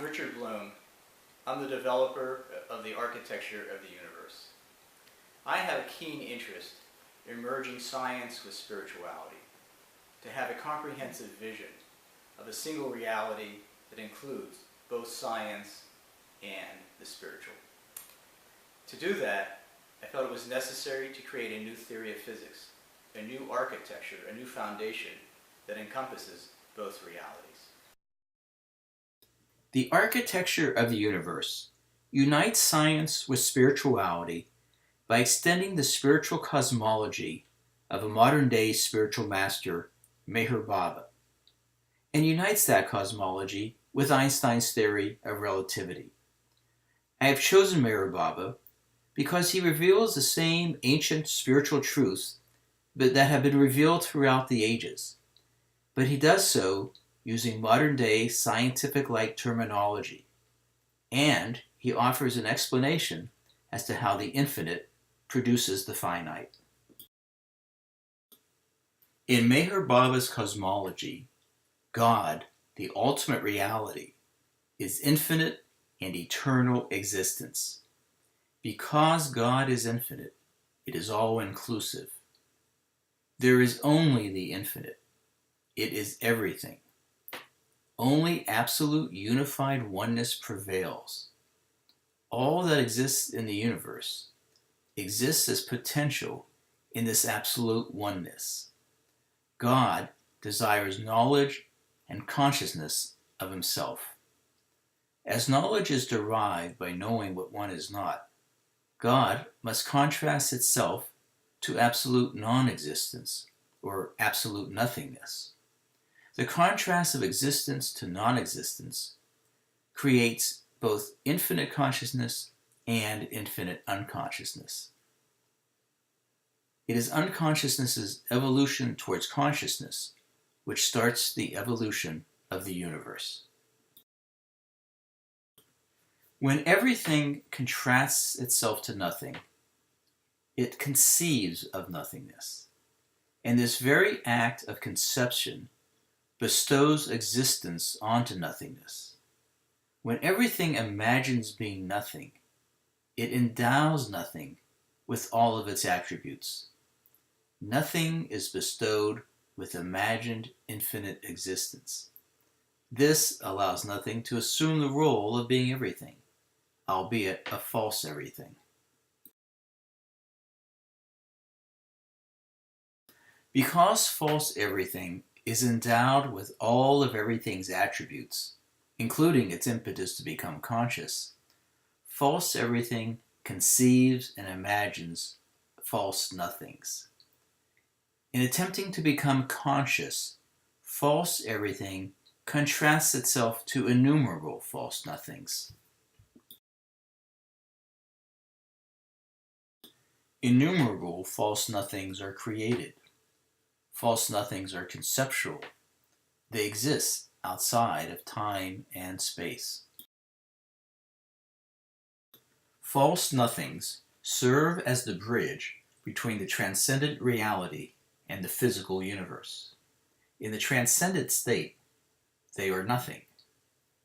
Richard Bloom. I'm the developer of the architecture of the universe. I have a keen interest in merging science with spirituality, to have a comprehensive vision of a single reality that includes both science and the spiritual. To do that, I felt it was necessary to create a new theory of physics, a new architecture, a new foundation that encompasses both realities. The architecture of the universe unites science with spirituality by extending the spiritual cosmology of a modern-day spiritual master, Meher Baba, and unites that cosmology with Einstein's theory of relativity. I have chosen Meher Baba because he reveals the same ancient spiritual truths that have been revealed throughout the ages, but he does so using modern-day scientific-like terminology, and he offers an explanation as to how the infinite produces the finite. In Meher Baba's cosmology, God, the ultimate reality, is infinite and eternal existence. Because God is infinite, it is all-inclusive. There is only the infinite. It is everything. Only absolute unified oneness prevails. All that exists in the universe exists as potential in this absolute oneness. God desires knowledge and consciousness of himself. As knowledge is derived by knowing what one is not, God must contrast itself to absolute non-existence, or absolute nothingness. The contrast of existence to non-existence creates both infinite consciousness and infinite unconsciousness. It is unconsciousness's evolution towards consciousness which starts the evolution of the universe. When everything contrasts itself to nothing, it conceives of nothingness. And this very act of conception bestows existence onto nothingness. When everything imagines being nothing, it endows nothing with all of its attributes. Nothing is bestowed with imagined infinite existence. This allows nothing to assume the role of being everything, albeit a false everything. Because false everything is endowed with all of everything's attributes, including its impetus to become conscious, false everything conceives and imagines false nothings. In attempting to become conscious, false everything contrasts itself to innumerable false nothings. Innumerable false nothings are created. False nothings are conceptual. They exist outside of time and space. False nothings serve as the bridge between the transcendent reality and the physical universe. In the transcendent state, they are nothing.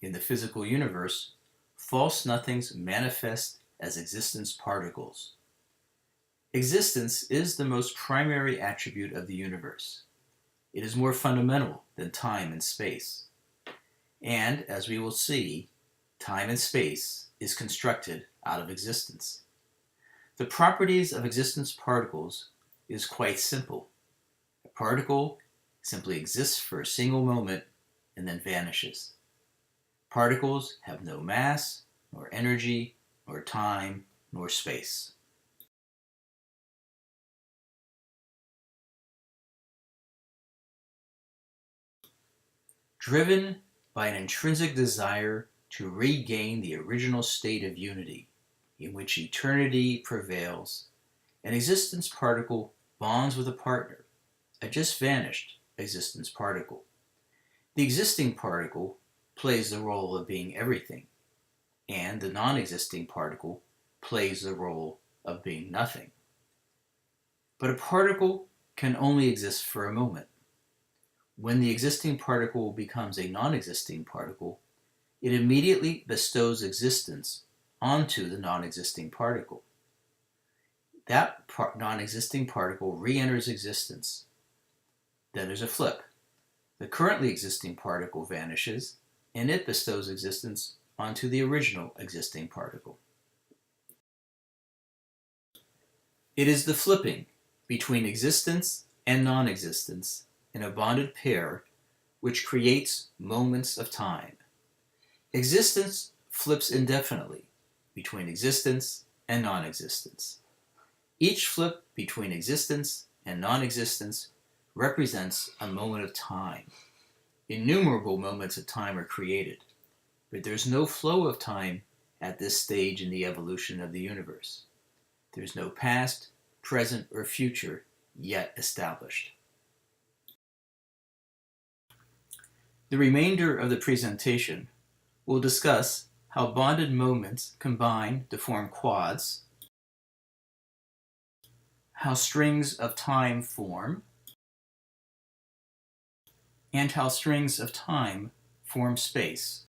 In the physical universe, false nothings manifest as existence particles. Existence is the most primary attribute of the universe. It is more fundamental than time and space. And, as we will see, time and space is constructed out of existence. The properties of existence particles is quite simple. A particle simply exists for a single moment and then vanishes. Particles have no mass, nor energy, nor time, nor space. Driven by an intrinsic desire to regain the original state of unity, in which eternity prevails, an existence particle bonds with a partner, a just vanished existence particle. The existing particle plays the role of being everything, and the non-existing particle plays the role of being nothing. But a particle can only exist for a moment. When the existing particle becomes a non-existing particle, it immediately bestows existence onto the non-existing particle. That non-existing particle re-enters existence. Then there's a flip. The currently existing particle vanishes, and it bestows existence onto the original existing particle. It is the flipping between existence and non-existence in a bonded pair which creates moments of time. Existence flips indefinitely between existence and non-existence. Each flip between existence and non-existence represents a moment of time. Innumerable moments of time are created, but there's no flow of time at this stage in the evolution of the universe. There's no past, present, or future yet established. The remainder of the presentation will discuss how bonded moments combine to form quads, how strings of time form, and how strings of time form space.